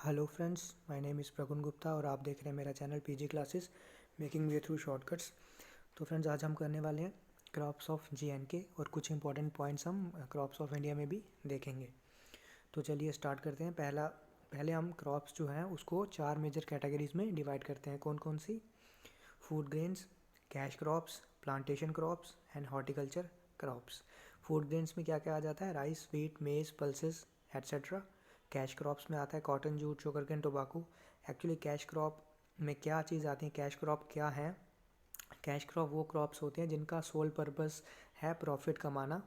Hello friends, my name is Prakun Gupta और आप देख रहे हैं मेरा channel PG classes making way through shortcuts. तो फ्रेंड्स, आज हम करने वाले हैं क्रॉप्स ऑफ जीएनके और कुछ इंपॉर्टेंट पॉइंट्स हम क्रॉप्स ऑफ इंडिया में भी देखेंगे। तो चलिए स्टार्ट करते हैं। पहले हम क्रॉप्स जो हैं उसको 4 मेजर कैटेगरीज में डिवाइड करते हैं। कौन कौन सी? Food grains, cash crops, plantation crops and horticulture crops. Food grains में क्या क्या आ जाता है? Rice, wheat, maize, pulses etcetera. Cash crops में आता है cotton, jute, sugarcane, tobacco. Actually cash crop में क्या चीज़ आती है? कैश क्रॉप क्या है? कैश क्रॉप वो क्रॉप्स होते हैं जिनका सोल पर्पस है प्रॉफिट कमाना।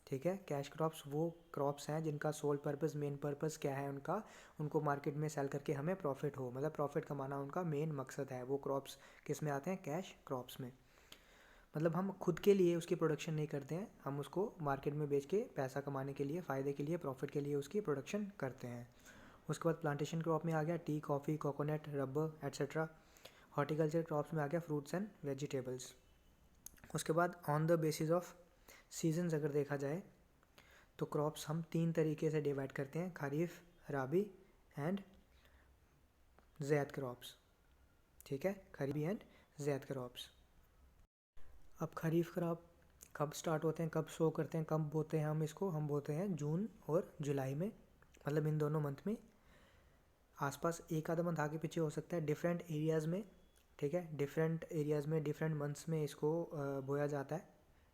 ठीक है, कैश क्रॉप्स वो क्रॉप्स हैं जिनका सोल पर्पस, मेन पर्पस क्या है उनका? उनको मार्केट में सेल करके हमें प्रॉफिट हो, मतलब प्रॉफिट कमाना उनका मेन मकसद है। वो क्रॉप्स किस में आते हैं? कैश क्रॉप्स में। मतलब हम खुद के लिए उसकी प्रोडक्शन नहीं करते हैं, हम उसको मार्केट में बेच के पैसा कमाने के लिए, फ़ायदे के लिए, प्रॉफिट के लिए उसकी प्रोडक्शन करते हैं। उसके बाद प्लांटेशन क्रॉप में आ गया T, coffee, coconut, rubber etcetera. Horticulture crops में आ गया फ्रूट्स एंड वेजिटेबल्स। उसके बाद on the basis of seasons अगर देखा जाए तो क्रॉप्स हम 3 तरीके से डिवाइड करते हैं: खरीफ, राबी एंड ज़ैद क्रॉप्स। ठीक है, खरीफ एंड ज़ैद क्रॉप्स। अब खरीफ क्रॉप कब स्टार्ट होते हैं, कब शो करते हैं, कब बोते हैं? हम बोते हैं जून और जुलाई में, मतलब इन दोनों मंथ में। आसपास एक आधा मंथ आगे पीछे हो सकता है डिफरेंट एरियाज़ में। ठीक है, डिफरेंट एरियाज़ में डिफरेंट मंथ्स में इसको बोया जाता है।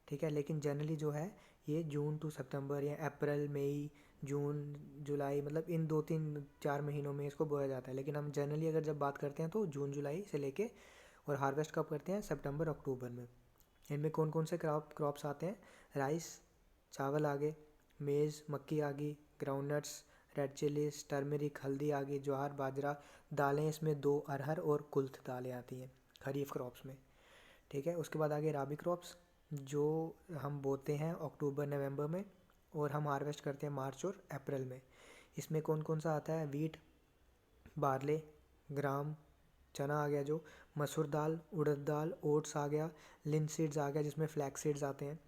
ठीक है, लेकिन जनरली जो है ये जून टू सितंबर या अप्रैल, मई, जून, जुलाई, मतलब इन 2 3 4 महीनों में इसको बोया जाता है। लेकिन हम जनरली अगर जब बात करते हैं तो जून जुलाई से लेके, और हार्वेस्ट कब करते हैं? सितंबर अक्टूबर में। इनमें कौन कौन से क्रॉप्स आते हैं? राइस, चावल आ गए, मेज़, मक्की आ गई, ग्राउंडनट्स, रेड चिलीज, टर्मरिक, हल्दी आ गई, ज्वार, बाजरा। दालें इसमें 2 अरहर और कुल्थ दालें आती हैं खरीफ क्रॉप्स में। ठीक है, उसके बाद आगे राबी क्रॉप्स जो हम बोते हैं अक्टूबर नवंबर में और हम हार्वेस्ट करते हैं मार्च और अप्रैल में। इसमें कौन कौन सा आता है? वीट, बार्ले, ग्राम, चना आ गया, जो मसूर दाल, उड़द दाल, ओट्स आ गया, लिन सीड्स आ गया जिसमें फ्लैक्स सीड्स आते हैं।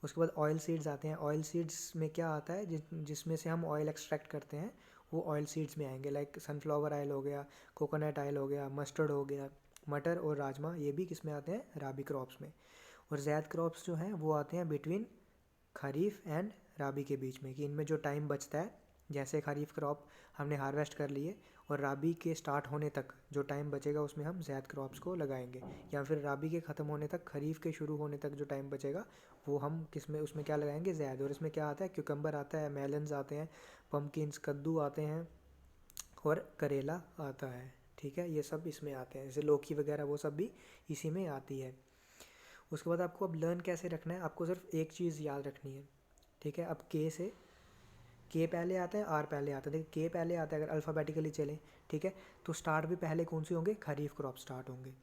उसके बाद ऑयल सीड्स आते हैं। ऑयल सीड्स में क्या आता है? जिसमें से हम ऑयल एक्सट्रैक्ट करते हैं वो ऑयल सीड्स में आएंगे, लाइक सनफ्लावर ऑयल हो गया, कोकोनट ऑयल हो गया, मस्टर्ड हो गया। मटर और राजमा ये भी किस में आते हैं? राबी क्रॉप्स में। और ज़ैद क्रॉप्स जो हैं वो आते हैं बिटवीन खरीफ एंड राबी के बीच में, कि इनमें जो टाइम बचता है, जैसे खरीफ क्रॉप हमने हार्वेस्ट कर लिए और राबी के स्टार्ट होने तक जो टाइम बचेगा उसमें हम ज़ैद क्रॉप्स को लगाएंगे, या फिर राबी के ख़त्म होने तक, खरीफ के शुरू होने तक जो टाइम बचेगा वो हम किस में, उसमें क्या लगाएंगे? ज़ैद। और इसमें क्या आता है? क्यूकम्बर आता है, मेलन्स आते हैं, पम्पकिन्स, कद्दू आते हैं और करेला आता है। ठीक है, ये सब इसमें आते हैं, जैसे लौकी वगैरह वो सब भी इसी में आती है। उसके बाद आपको अब लर्न कैसे रखना है? आपको सिर्फ एक चीज़ याद रखनी है। ठीक है, अब के पहले आता है, आर पहले आता है। देखिए, के पहले आता है अगर अल्फ़ाबेटिकली चले, ठीक है, तो स्टार्ट भी पहले कौन से होंगे? खरीफ क्रॉप स्टार्ट होंगे।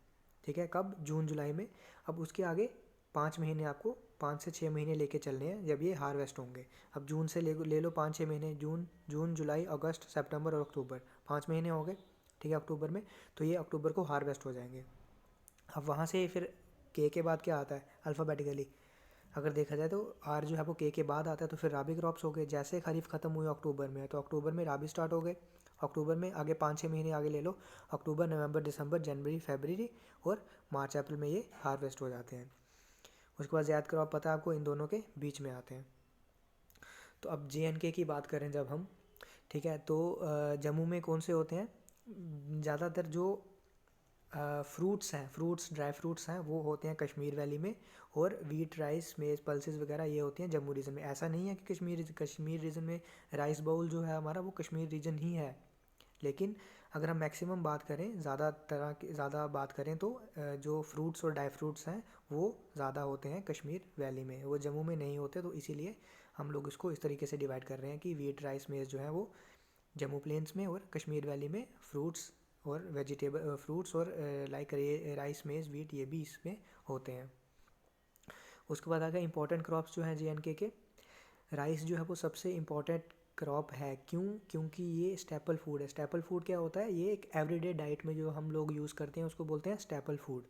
ठीक है, कब? जून जुलाई में। अब उसके आगे 5 महीने, आपको 5 से 6 महीने लेके चलने हैं जब ये हार्वेस्ट होंगे। अब जून से ले लो 5 6 महीने, जून जुलाई अगस्त सितंबर और अक्टूबर, 5 महीने हो गए। ठीक है, अक्टूबर में, तो ये अक्टूबर को हार्वेस्ट हो जाएंगे। अब वहाँ से फिर के बाद क्या आता है अल्फ़ाबेटिकली? अगर देखा जाए तो आर जो है वो के बाद आता है, तो फिर राबी क्रॉप्स हो गए। जैसे खरीफ खत्म हुए अक्टूबर में, तो अक्टूबर में राबी स्टार्ट हो गए। अक्टूबर में आगे 5 6 महीने आगे ले लो, अक्टूबर, नवंबर, दिसंबर, जनवरी, फरवरी और मार्च अप्रैल में ये हार्वेस्ट हो जाते हैं। उसके बाद ज़ैद क्रॉप पता है आपको, इन दोनों के बीच में आते हैं। तो अब जे की बात करें जब हम, ठीक है, तो जम्मू में कौन से होते हैं? ज़्यादातर जो फ्रूट्स हैं, ड्राई फ्रूट्स हैं, वो होते हैं कश्मीर वैली में। और वीट, राइस, मेज़, पल्सेस वगैरह ये होती हैं जम्मू रीजन में। ऐसा नहीं है कि कश्मीर रीजन में राइस बाउल जो है हमारा वो कश्मीर रीजन ही है, लेकिन अगर हम मैक्सिमम बात करें, ज़्यादा बात करें तो जो फ्रूट्स और ड्राई फ्रूट्स हैं वो ज़्यादा होते हैं कश्मीर वैली में, वो जम्मू में नहीं होते। तो इसीलिए हम लोग इसको इस तरीके से डिवाइड कर रहे हैं कि वीट, राइस, मेज़ जो है वो जम्मू प्लेन्स में, और कश्मीर वैली में फ्रूट्स और वेजिटेबल, फ्रूट्स और लाइक राइस, मेज़, वीट ये भी इसमें होते हैं। उसके बाद आ गया इंपॉर्टेंट क्रॉप्स जो हैं जे के। राइस जो है वो सबसे इम्पॉर्टेंट क्रॉप है। क्यों? क्योंकि ये स्टेपल फूड है। स्टेपल फूड क्या होता है? ये एक एवरीडे डाइट में जो हम लोग यूज़ करते हैं उसको बोलते हैं स्टेपल फूड।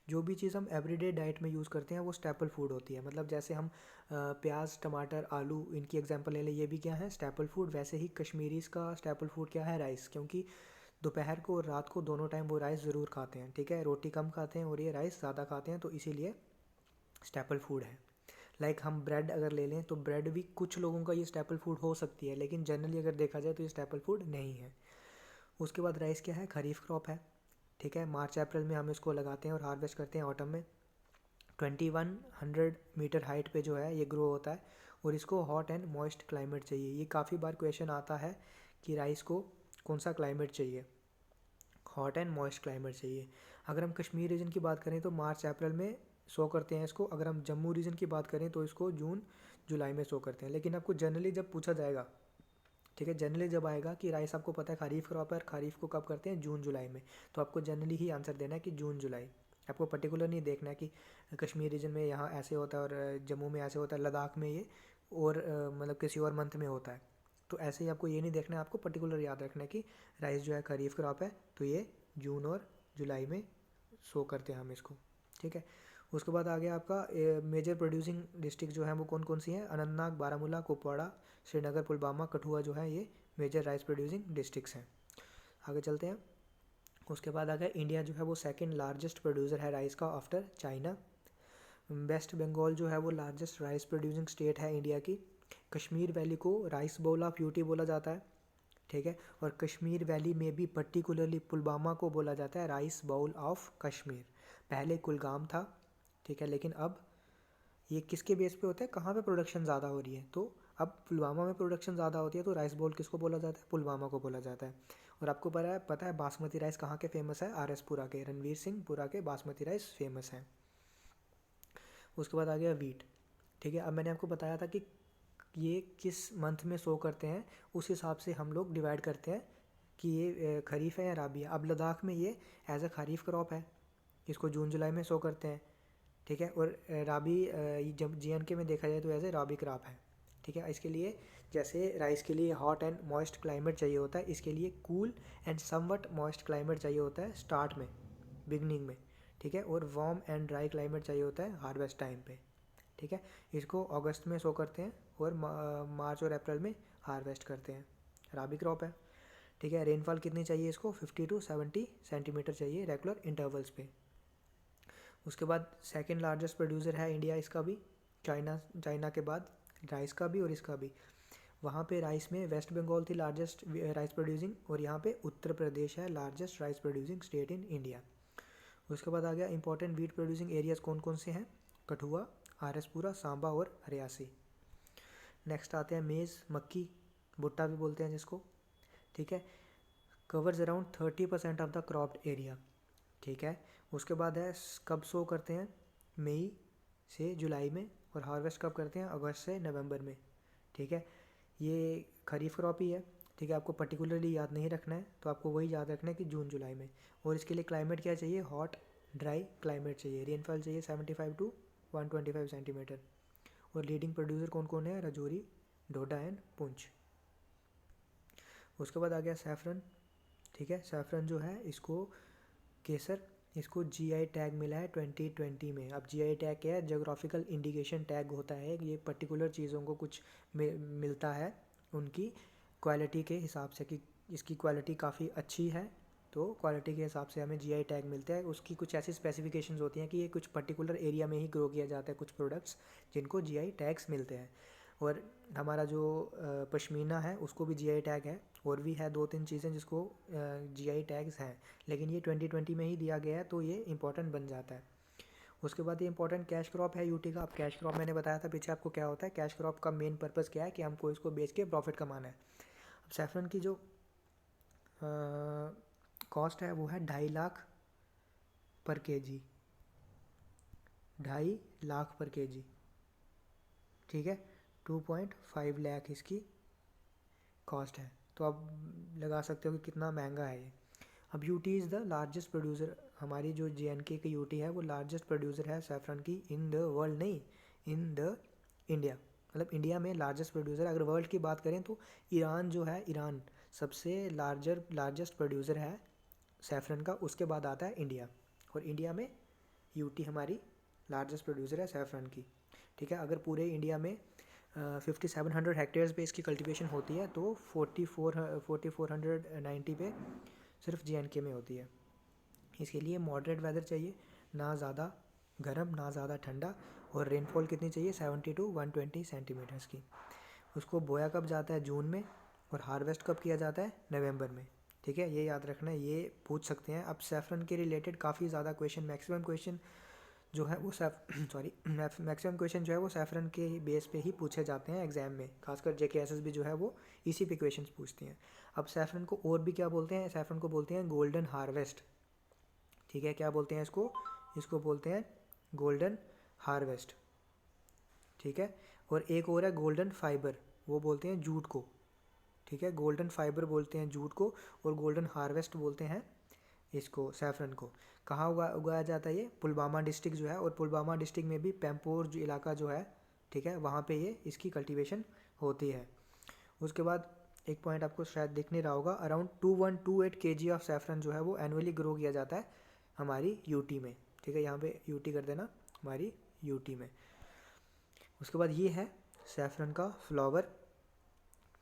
जो भी चीज़ हम एवरीडे डाइट में यूज़ करते हैं वो स्टेपल फूड होती है। मतलब जैसे हम प्याज, टमाटर, आलू, इनकी एग्जांपल ले लें, ये भी क्या है, स्टेपल फूड। वैसे ही कश्मीरीज़ का स्टेपल फूड क्या है, राइस। क्योंकि दोपहर को और रात को दोनों टाइम वो राइस ज़रूर खाते हैं, ठीक है। रोटी कम खाते हैं और ये राइस ज़्यादा खाते हैं, तो इसीलिए स्टेपल फूड है। लाइक हम ब्रेड अगर ले लें तो ब्रेड भी कुछ लोगों का ये स्टेपल फूड हो सकती है, लेकिन जनरली अगर देखा जाए तो ये स्टेपल फूड नहीं है। उसके बाद राइस क्या है, खरीफ क्रॉप है, ठीक है। मार्च अप्रैल में हम इसको लगाते हैं और हार्वेस्ट करते हैं ऑटम में। 2100 मीटर हाइट पे जो है ये ग्रो होता है और इसको हॉट एंड मॉइस्ट क्लाइमेट चाहिए। ये काफ़ी बार क्वेश्चन आता है कि राइस को कौन सा क्लाइमेट चाहिए, हॉट एंड मॉइस्ट क्लाइमेट चाहिए। अगर हम कश्मीर रीजन की बात करें तो मार्च अप्रैल में सो करते हैं इसको। अगर हम जम्मू रीजन की बात करें तो इसको जून जुलाई में सो करते हैं। लेकिन आपको जनरली जब पूछा जाएगा, ठीक है, जनरली जब आएगा कि राइस आपको पता है खरीफ क्रॉप है और खरीफ को कब करते हैं, जून जुलाई में, तो आपको जनरली ही आंसर देना है कि जून जुलाई। आपको पर्टिकुलर नहीं देखना है कि कश्मीर रीजन में यहाँ ऐसे होता है और जम्मू में ऐसे होता है, लद्दाख में ये और मतलब किसी और मंथ में होता है। तो ऐसे ही आपको ये नहीं देखना है, आपको पर्टिकुलर याद रखना है कि राइस जो है खरीफ क्रॉप है तो ये जून और जुलाई में सो करते हैं हम इसको, ठीक है। उसके बाद आ गया आपका मेजर प्रोड्यूसिंग डिस्ट्रिक्ट जो है वो कौन कौन सी हैं, अनंतनाग, बारामूला, कुपवाड़ा, श्रीनगर, पुलवामा, कठुआ जो है ये मेजर राइस प्रोड्यूसिंग डिस्ट्रिक्ट्स हैं। आगे चलते हैं। उसके बाद आ गया इंडिया जो है वो सेकंड लार्जेस्ट प्रोड्यूसर है राइस का आफ्टर चाइना। वेस्ट बंगाल जो है वो लार्जेस्ट राइस प्रोड्यूसिंग स्टेट है इंडिया की। कश्मीर वैली को राइस बाउल ऑफ यूटी बोला जाता है, ठीक है। और कश्मीर वैली में भी पर्टिकुलरली पुलवामा को बोला जाता है राइस बाउल ऑफ कश्मीर। पहले कुलगाम था, ठीक है, लेकिन अब ये किसके बेस पे होता है, कहाँ पे प्रोडक्शन ज़्यादा हो रही है, तो अब पुलवामा में प्रोडक्शन ज़्यादा होती है तो राइस बाउल किसको बोला जाता है, पुलवामा को बोला जाता है। और आपको पता है बासमती राइस कहाँ के फेमस है, आर एस पुरा के, रणवीर सिंह पुरा के बासमती राइस फेमस है। उसके बाद आ गया वीट, ठीक है। अब मैंने आपको बताया था कि ये किस मंथ में शो करते हैं, उस हिसाब से हम लोग डिवाइड करते हैं कि ये खरीफ है या राबी है। अब लद्दाख में ये एज अ खरीफ क्रॉप है, इसको जून जुलाई में शो करते हैं, ठीक है। और राबी जब JNK में देखा जाए तो एज ए राबी क्रॉप है, ठीक है। इसके लिए जैसे राइस के लिए हॉट एंड मॉइस्ट क्लाइमेट चाहिए होता है, इसके लिए cool and somewhat moist climate चाहिए होता है स्टार्ट में, बिगनिंग में, ठीक है। और वार्म एंड ड्राई क्लाइमेट चाहिए होता है हार्वेस्ट टाइम पे, ठीक है। इसको अगस्त में शो करते हैं और मार्च और अप्रैल में हार्वेस्ट करते हैं। राबी क्रॉप है, ठीक है। रेनफॉल कितनी चाहिए इसको, 50 to 70 सेंटीमीटर चाहिए रेगुलर इंटरवल्स पे। उसके बाद सेकंड लार्जेस्ट प्रोड्यूसर है इंडिया इसका भी, चाइना के बाद राइस का भी और इसका भी। वहाँ पे राइस में वेस्ट बंगाल थी लार्जेस्ट राइस प्रोड्यूसिंग और यहाँ पे उत्तर प्रदेश है largest rice producing state in India. उसके बाद आ गया इंपॉर्टेंट वीट प्रोड्यूसिंग एरियाज कौन कौन से हैं, कठुआ, RS पुरा, सांबा और रियासी। नेक्स्ट आते हैं मेज़, मक्की, भुट्टा भी बोलते हैं जिसको, ठीक है। Covers around 30% of the cropped area, ठीक है। उसके बाद है कब सो करते हैं, मई से जुलाई में, और हार्वेस्ट कब करते हैं, अगस्त से नवंबर में, ठीक है। ये खरीफ क्रॉप ही है, ठीक है। आपको पर्टिकुलरली याद नहीं रखना है, तो आपको वही याद रखना है कि जून जुलाई में। और इसके लिए क्लाइमेट क्या चाहिए, हॉट ड्राई क्लाइमेट चाहिए। रेनफॉल चाहिए 75 to 125 सेंटीमीटर। और लीडिंग प्रोड्यूसर कौन कौन है, राजौरी, डोडा एंड पुंछ। उसके बाद आ गया सैफरन, ठीक है। सैफरन जो है इसको केसर, इसको GI टैग मिला है 2020 में। अब GI टैग क्या है, जोग्राफिकल इंडिकेशन टैग होता है, ये पर्टिकुलर चीज़ों को कुछ मिलता है उनकी क्वालिटी के हिसाब से कि इसकी क्वालिटी काफ़ी अच्छी है, तो क्वालिटी के हिसाब से हमें GI टैग मिलता है। उसकी कुछ ऐसी स्पेसिफिकेशंस होती हैं कि ये कुछ पर्टिकुलर एरिया में ही ग्रो किया जाता है, कुछ प्रोडक्ट्स जिनको GI टैग्स मिलते हैं। और हमारा जो पश्मीना है उसको भी GI टैग है, और भी है 2-3 चीज़ें जिसको GI टैग्स हैं, लेकिन ये 2020 में ही दिया गया है तो ये इंपॉर्टेंट बन जाता है। उसके बाद ये इंपॉर्टेंट कैश क्रॉप है यूटी का। अब कैश क्रॉप मैंने बताया था पीछे आपको क्या होता है, कैश क्रॉप का मेन पर्पज़ क्या है कि हमको इसको बेच के प्रॉफिट कमाना है। अब सैफरन की जो कॉस्ट है वो है 2.5 लाख पर केजी, 2.5 लाख पर केजी, ठीक है। 2.5 लाख इसकी कॉस्ट है, तो आप लगा सकते हो कि कितना महंगा है ये। अब UT is the largest producer, हमारी जो JNK की यूटी है वो लार्जेस्ट प्रोड्यूसर है सैफरन की इन द वर्ल्ड, नहीं इन द इंडिया, मतलब इंडिया में लार्जेस्ट प्रोड्यूसर। अगर वर्ल्ड की बात करें तो ईरान जो है, ईरान सबसे लार्जेस्ट प्रोड्यूसर है सैफरन का, उसके बाद आता है इंडिया। और इंडिया में यूटी हमारी लार्जेस्ट प्रोड्यूसर है सैफरन की, ठीक है। अगर पूरे इंडिया में 5700 हेक्टेयर्स पे इसकी कल्टीवेशन होती है तो 4490 पे सिर्फ JNK में होती है। इसके लिए मॉडरेट वेदर चाहिए, ना ज़्यादा गर्म ना ज़्यादा ठंडा, और रेनफॉल कितनी चाहिए 70 to 120 सेंटीमीटर्स की। उसको बोया कब जाता है, जून में, और हार्वेस्ट कब किया जाता है, नवंबर में, ठीक है। ये याद रखना है, ये पूछ सकते हैं। अब सैफरन के रिलेटेड काफ़ी ज़्यादा क्वेश्चन, मैक्सिमम क्वेश्चन जो है वो मैक्सिमम क्वेश्चन जो है वो सैफरन के बेस पे ही पूछे जाते हैं एग्जाम में, खासकर JKSSB जो है वो इसी पे क्वेश्चंस पूछती हैं। अब सैफरन को और भी क्या बोलते हैं, सैफरन को बोलते हैं गोल्डन हार्वेस्ट, ठीक है। क्या बोलते हैं इसको, इसको बोलते हैं गोल्डन हार्वेस्ट, ठीक है। और एक और है गोल्डन फाइबर, वो बोलते हैं जूट को, ठीक है। गोल्डन फाइबर बोलते हैं जूट को, और गोल्डन हार्वेस्ट बोलते हैं इसको, सैफरन को। कहाँ उगाया जाता है ये, पुलवामा डिस्ट्रिक्ट जो है, और पुलवामा डिस्ट्रिक्ट में भी पैम्पोर जो इलाका जो है, ठीक है, वहाँ पे ये इसकी कल्टीवेशन होती है। उसके बाद एक पॉइंट आपको शायद दिख नहीं रहा होगा, अराउंड 2128 kg ऑफ सैफरन जो है वो एनुअली ग्रो किया जाता है हमारी यूटी में, ठीक है। यहाँ पे यूटी कर देना, हमारी यूटी में। उसके बाद ये है सैफरन का फ्लावर,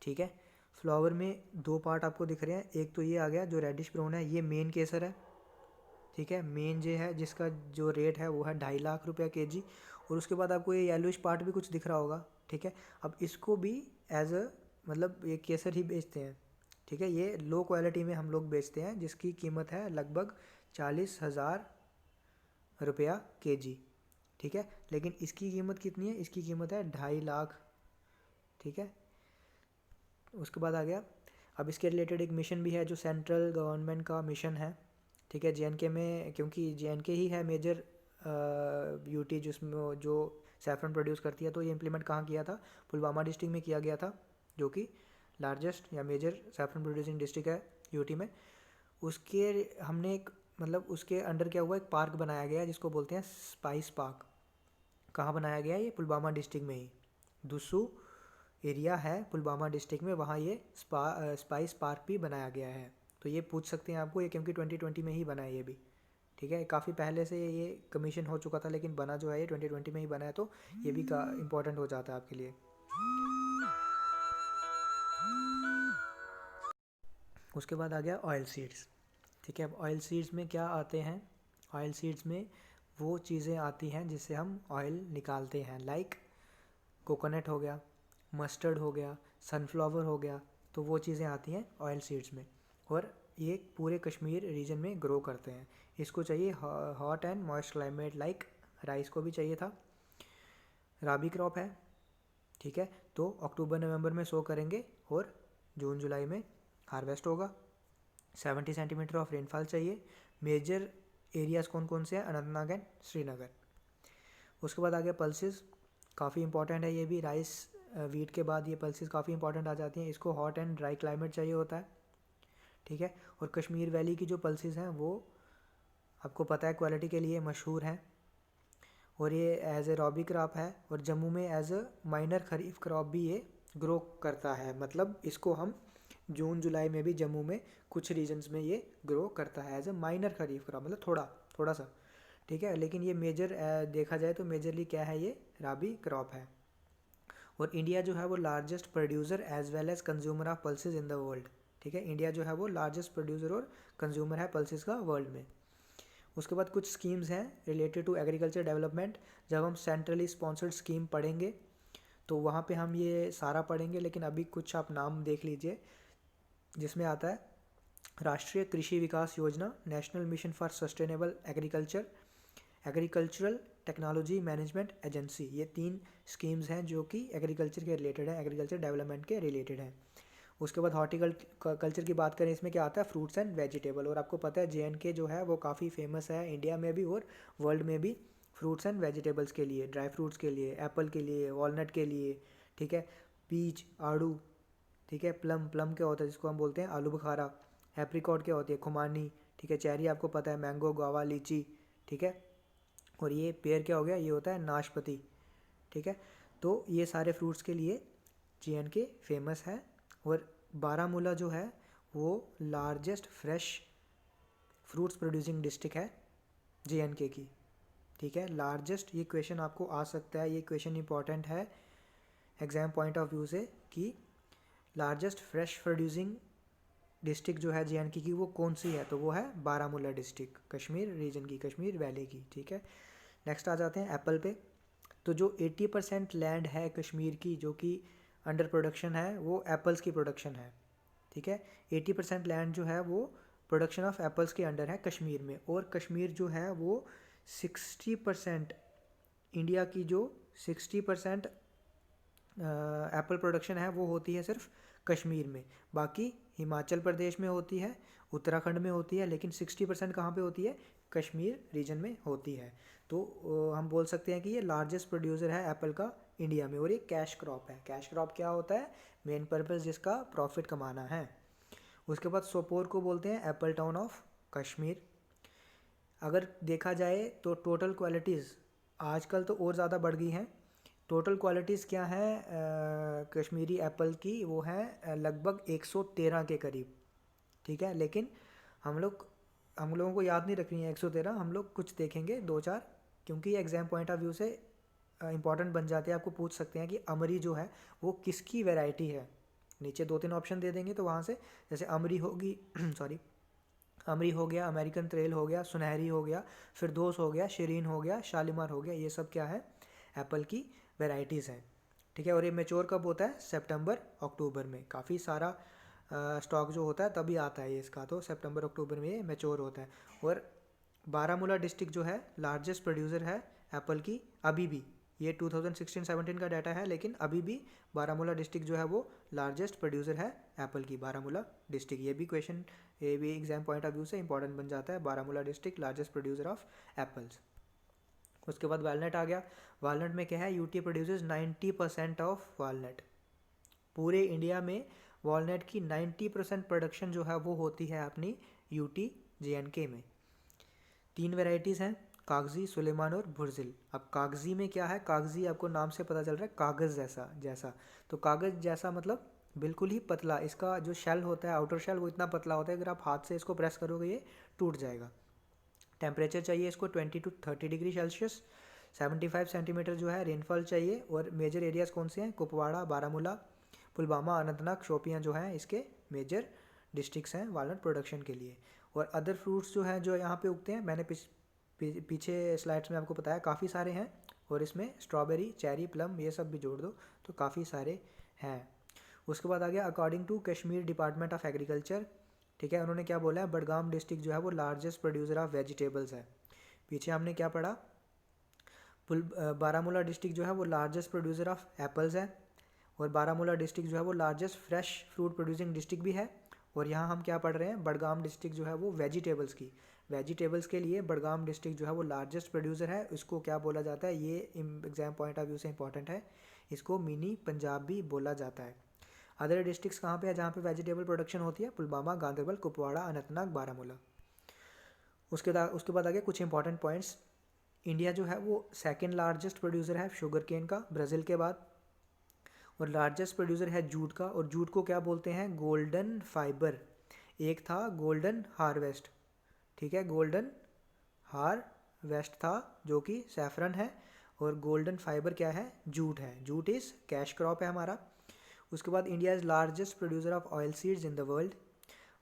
ठीक है। फ्लावर में दो पार्ट आपको दिख रहे हैं, एक तो ये आ गया जो रेडिश ब्राउन है, ये मेन केसर है, ठीक है। मेन जो है जिसका जो रेट है वो है 2.5 लाख रुपया kg। और उसके बाद आपको ये येलोइश पार्ट भी कुछ दिख रहा होगा, ठीक है। अब इसको भी एज अ मतलब ये केसर ही बेचते हैं, ठीक है। ये लो क्वालिटी में हम लोग बेचते हैं, जिसकी कीमत है लगभग 40,000 रुपया kg, ठीक है। लेकिन इसकी कीमत कितनी है, इसकी कीमत है 2.5 लाख, ठीक है। उसके बाद आ गया, अब इसके रिलेटेड एक मिशन भी है जो सेंट्रल गवर्नमेंट का मिशन है, ठीक है। JNK में, क्योंकि JNK ही है मेजर यूटी जिसमें जो सैफरन प्रोड्यूस करती है, तो ये इम्प्लीमेंट कहाँ किया था, पुलवामा डिस्ट्रिक्ट में किया गया था, जो कि लार्जेस्ट या मेजर सैफरन प्रोड्यूसिंग डिस्ट्रिक्ट है यूटी में। उसके हमने एक मतलब उसके अंडर क्या हुआ, एक पार्क बनाया गया है जिसको बोलते हैं स्पाइस पार्क। कहाँ बनाया गया है, ये पुलवामा डिस्ट्रिक्ट में ही, दुस्सू एरिया है पुलवामा डिस्ट्रिक्ट में, वहाँ ये स्पाइस पार्क भी बनाया गया है। तो ये पूछ सकते हैं आपको, ये क्योंकि 2020 में ही बना है ये भी, ठीक है। काफ़ी पहले से ये कमीशन हो चुका था, लेकिन बना जो है ये 2020 में ही बना है, तो ये भी का इम्पोर्टेंट हो जाता है आपके लिए। उसके बाद आ गया ऑयल सीड्स, ठीक है। अब ऑयल सीड्स में क्या आते हैं, ऑयल सीड्स में वो चीज़ें आती हैं जिससे हम ऑयल निकालते हैं, लाइक कोकोनट हो गया, मस्टर्ड हो गया, सनफ्लावर हो गया, तो वो चीज़ें आती हैं ऑयल सीड्स में। और ये पूरे कश्मीर रीजन में ग्रो करते हैं। इसको चाहिए hot and moist climate, like rice को भी चाहिए था। राबी क्रॉप है, ठीक है। तो अक्टूबर नवंबर में सो करेंगे और जून जुलाई में हार्वेस्ट होगा। 70 सेंटीमीटर ऑफ रेनफॉल चाहिए। मेजर एरियाज़ कौन कौन से हैं, अनंतनाग एंड श्रीनगर। उसके बाद आ गया पल्सेस, काफ़ी इंपॉर्टेंट है ये भी, राइस वीट के बाद ये पल्सेस काफ़ी इंपॉर्टेंट आ जाती हैं। इसको हॉट एंड ड्राई क्लाइमेट चाहिए होता है, ठीक है। और कश्मीर वैली की जो पल्सेस हैं वो आपको पता है क्वालिटी के लिए मशहूर हैं, और ये एज ए रॉबी क्रॉप है, और जम्मू में as a minor kharif crop भी ये ग्रो करता है। मतलब इसको हम जून जुलाई में भी जम्मू में कुछ रीजन्स में ये ग्रो करता है as a minor kharif crop, मतलब थोड़ा थोड़ा सा, ठीक है। लेकिन ये मेजर देखा जाए तो मेजरली क्या है, ये राबी क्रॉप है। और इंडिया जो है वो largest producer as well as consumer of pulses in the world, ठीक है। इंडिया जो है वो लार्जेस्ट प्रोड्यूसर और कंज्यूमर है पल्सेस का वर्ल्ड में। उसके बाद कुछ स्कीम्स हैं रिलेटेड टू एग्रीकल्चर डेवलपमेंट। जब हम सेंट्रली स्पॉन्सर्ड स्कीम पढ़ेंगे तो वहाँ पे हम ये सारा पढ़ेंगे, लेकिन अभी कुछ आप नाम देख लीजिए, जिसमें आता है राष्ट्रीय कृषि विकास योजना, national mission for sustainable agriculture, agricultural technology management agency. ये 3 स्कीम्स हैं जो कि एग्रीकल्चर के रिलेटेड है, एग्रीकल्चर डेवलपमेंट के रिलेटेड हैं। उसके बाद हॉर्टिकल्चर की बात करें, इसमें क्या आता है, फ्रूट्स एंड वेजिटेबल। और आपको पता है JNK जो है वो काफ़ी फेमस है इंडिया में भी और वर्ल्ड में भी फ्रूट्स एंड वेजिटेबल्स के लिए, ड्राई फ्रूट्स के लिए, एप्पल के लिए, वॉलनट के लिए, ठीक है। पीच, आड़ू, ठीक है। प्लम, प्लम क्या होता है जिसको हम बोलते हैं आलू बुखारा। एप्रिकॉट क्या होती है, खुमानी, ठीक है। चेरी आपको पता है, मैंगो, गुआवा, लीची, ठीक है। और ये पेयर क्या हो गया, ये होता है नाशपाती, ठीक है। तो ये सारे फ्रूट्स के लिए JNK फेमस है। और बारामूला जो है वो largest fresh fruits producing district है JNK की, ठीक है, लार्जेस्ट, ये क्वेश्चन आपको आ सकता है, ये क्वेश्चन इंपॉर्टेंट है एग्जाम पॉइंट ऑफ व्यू से कि लार्जेस्ट फ्रेश प्रोड्यूसिंग डिस्ट्रिक्ट जो है जे.एंड.के की वो कौन सी है, तो वो है बारामूला डिस्ट्रिक्ट, कश्मीर रीजन की, कश्मीर वैली की। ठीक है, नेक्स्ट आ जाते हैं एप्पल पे। तो जो 80% लैंड है कश्मीर की जो कि अंडर प्रोडक्शन है, वो एप्पल्स की प्रोडक्शन है। ठीक है, 80% लैंड जो है वो प्रोडक्शन ऑफ एप्पल्स के अंडर है कश्मीर में। और कश्मीर जो है वो 60%, इंडिया की जो 60% एप्पल प्रोडक्शन है वो होती है सिर्फ कश्मीर में। बाकी हिमाचल प्रदेश में होती है, उत्तराखंड में होती है, लेकिन 60% कहाँ पे होती है, कश्मीर रीजन में होती है। तो हम बोल सकते हैं कि ये लार्जेस्ट प्रोड्यूसर है एप्पल का इंडिया में। और ये कैश क्रॉप है। कैश क्रॉप क्या होता है, मेन पर्पस जिसका प्रॉफिट कमाना है। उसके बाद सोपोर को बोलते हैं एप्पल टाउन ऑफ कश्मीर। अगर देखा जाए तो टोटल क्वालिटीज़ आजकल तो और ज़्यादा बढ़ गई हैं। टोटल क्वालिटीज़ क्या है कश्मीरी एप्पल की, वो है लगभग 113 के करीब। ठीक है, लेकिन हम लोगों को याद नहीं रखनी है 113, हम लोग कुछ देखेंगे 2-4, क्योंकि एग्जाम पॉइंट ऑफ व्यू से इंपॉर्टेंट बन जाते हैं। आपको पूछ सकते हैं कि अमरी जो है वो किसकी वैरायटी है। नीचे 2-3 ऑप्शन दे देंगे तो वहाँ से जैसे अमरी होगी सॉरी, अमरी हो गया, अमेरिकन ट्रेल हो गया, सुनहरी हो गया, फिरदौस हो गया, शिरीन हो गया, शालीमार हो गया, ये सब क्या है, एप्पल की वेराइटीज़ हैं। ठीक है, और ये मेच्योर कब होता है, सितंबर अक्टूबर में। काफ़ी सारा स्टॉक जो होता है तभी आता है ये इसका, तो सितंबर अक्टूबर में ये मेच्योर होता है। और बारामूला डिस्ट्रिक्ट जो है लार्जेस्ट प्रोड्यूसर है एप्पल की अभी भी। ये 2016-17 का डाटा है, लेकिन अभी भी बारामूला डिस्ट्रिक्ट जो है वो लार्जेस्ट प्रोड्यूसर है एप्पल की, बारामूला डिस्ट्रिक्ट। ये भी एग्जाम पॉइंट ऑफ व्यू से इंपॉर्टेंट बन जाता है, Baramulla district largest producer of apples. उसके बाद वालनट आ गया। वालनट में क्या है, यूटी प्रोड्यूसेस 90% ऑफ वालनट। पूरे इंडिया में वॉलनट की 90% प्रोडक्शन जो है वो होती है अपनी यूटी जे.एंड.के में। 3 वेराइटीज़ हैं, कागजी, सुलेमान और भुर्जिल। अब कागजी में क्या है, कागजी आपको नाम से पता चल रहा है कागज़ जैसा। तो कागज़ जैसा मतलब बिल्कुल ही पतला। इसका जो शेल होता है, आउटर शेल, वो इतना पतला होता है अगर आप हाथ से इसको प्रेस करोगे ये टूट जाएगा। टेम्परेचर चाहिए इसको 20 to 30 डिग्री सेल्सियस। 75 सेंटीमीटर जो है रेनफॉल चाहिए। और मेजर एरियाज़ कौन से हैं, कुपवाड़ा, बारामूला, पुलवामा, अनंतनाग, शोपियाँ जो हैं इसके मेजर डिस्ट्रिक्ट्स हैं वालनट प्रोडक्शन के लिए। और अदर फ्रूट्स जो हैं जो यहाँ पे उगते हैं, मैंने पीछे स्लाइड्स में आपको बताया काफ़ी सारे हैं। और इसमें स्ट्रॉबेरी, चेरी, प्लम ये सब भी जोड़ दो तो काफ़ी सारे हैं। उसके बाद आ गया according to Kashmir department of agriculture. ठीक है, उन्होंने क्या बोला है, बडगाम डिस्ट्रिक्ट जो है वो लार्जेस्ट प्रोड्यूसर ऑफ वेजिटेबल्स है। पीछे हमने क्या पढ़ा, बारामूला डिस्ट्रिक्ट जो है वो लार्जेस्ट प्रोड्यूसर ऑफ एप्पल्स है। और बारामूला डिस्ट्रिक्ट जो है वो largest fresh fruit producing district भी है। और यहाँ हम क्या पढ़ रहे हैं, बडगाम डिस्ट्रिक्ट जो है वो वेजिटेबल्स के लिए बडगाम डिस्ट्रिक्ट जो है वो लार्जेस्ट प्रोड्यूसर है। इसको क्या बोला जाता है, ये एग्जाम पॉइंट ऑफ व्यू से इंपॉर्टेंट है, इसको मिनी पंजाब भी बोला जाता है। अदर डिस्ट्रिक्ट्स कहाँ पे है जहाँ पे वेजिटेबल प्रोडक्शन होती है, पुलवामा, गांदरबल, कुपवाड़ा, अनंतनाग, बारामूला। उसके बाद आगे कुछ इंपॉर्टेंट पॉइंट्स। इंडिया जो है वो सेकेंड लार्जेस्ट प्रोड्यूसर है शुगर केन का, ब्राज़ील के बाद। और लार्जेस्ट प्रोड्यूसर है जूट का। और जूट को क्या बोलते हैं, गोल्डन फाइबर। एक था गोल्डन हार्वेस्ट, ठीक है, गोल्डन हार्वेस्ट था जो कि सैफरन है। और गोल्डन फाइबर क्या है, जूट है। जूट इज़ कैश क्रॉप है हमारा। उसके बाद India is largest producer of oil seeds in the world.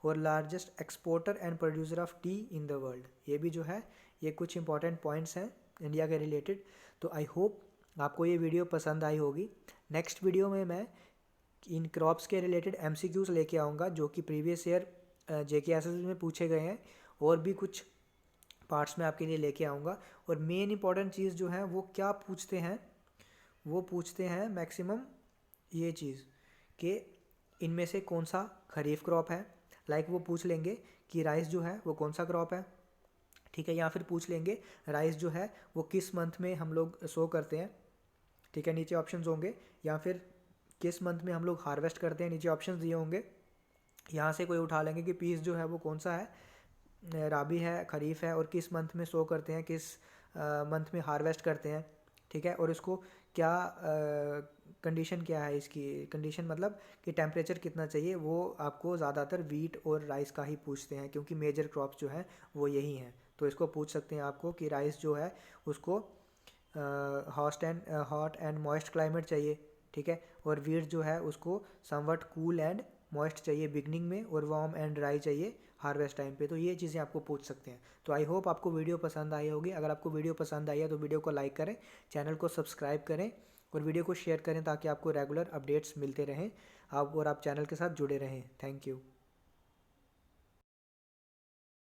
और largest exporter and producer of tea in the world. ये भी जो है ये कुछ इंपॉर्टेंट पॉइंट्स हैं इंडिया के रिलेटेड। तो आई होप आपको ये वीडियो पसंद आई होगी। नेक्स्ट वीडियो में मैं इन क्रॉप्स के रिलेटेड एमसीक्यूज़ लेके आऊँगा जो कि प्रीवियस ईयर JKSS में पूछे गए हैं। और भी कुछ पार्ट्स में आपके लिए लेके आऊँगा। और मेन इंपॉर्टेंट चीज़ जो है वो क्या पूछते हैं, वो पूछते हैं मैक्सिमम ये चीज़ कि इनमें से कौन सा खरीफ क्रॉप है। लाइक वो पूछ लेंगे कि राइस जो है वो कौन सा क्रॉप है, ठीक है। या फिर पूछ लेंगे राइस जो है वो किस मंथ में हम लोग सो करते हैं, ठीक है, नीचे ऑप्शंस होंगे। या फिर किस मंथ में हम लोग हार्वेस्ट करते हैं, नीचे ऑप्शंस दिए होंगे। यहाँ से कोई उठा लेंगे कि पीस जो है वो कौन सा है, राबी है, खरीफ है, और किस मंथ में सो करते हैं, किस मंथ में हार्वेस्ट करते हैं, ठीक है। और इसको क्या कंडीशन क्या है, इसकी कंडीशन मतलब कि टेम्परेचर कितना चाहिए, वो आपको ज़्यादातर वीट और राइस का ही पूछते हैं क्योंकि मेजर क्रॉप्स जो हैं वो यही हैं। तो इसको पूछ सकते हैं आपको कि राइस जो है उसको हॉट एंड मॉइस्ट क्लाइमेट चाहिए, ठीक है, और वीट जो है उसको समवट कूल एंड मॉइस्ट चाहिए बिगनिंग में, और वार्म एंड ड्राई चाहिए हार्वेस्ट टाइम पे। तो ये चीज़ें आपको पूछ सकते हैं। तो आई होप आपको वीडियो पसंद आई होगी। अगर आपको वीडियो पसंद आई है तो वीडियो को लाइक करें, चैनल को सब्सक्राइब करें और वीडियो को शेयर करें ताकि आपको रेगुलर अपडेट्स मिलते रहें आप चैनल के साथ जुड़े रहें। Thank you.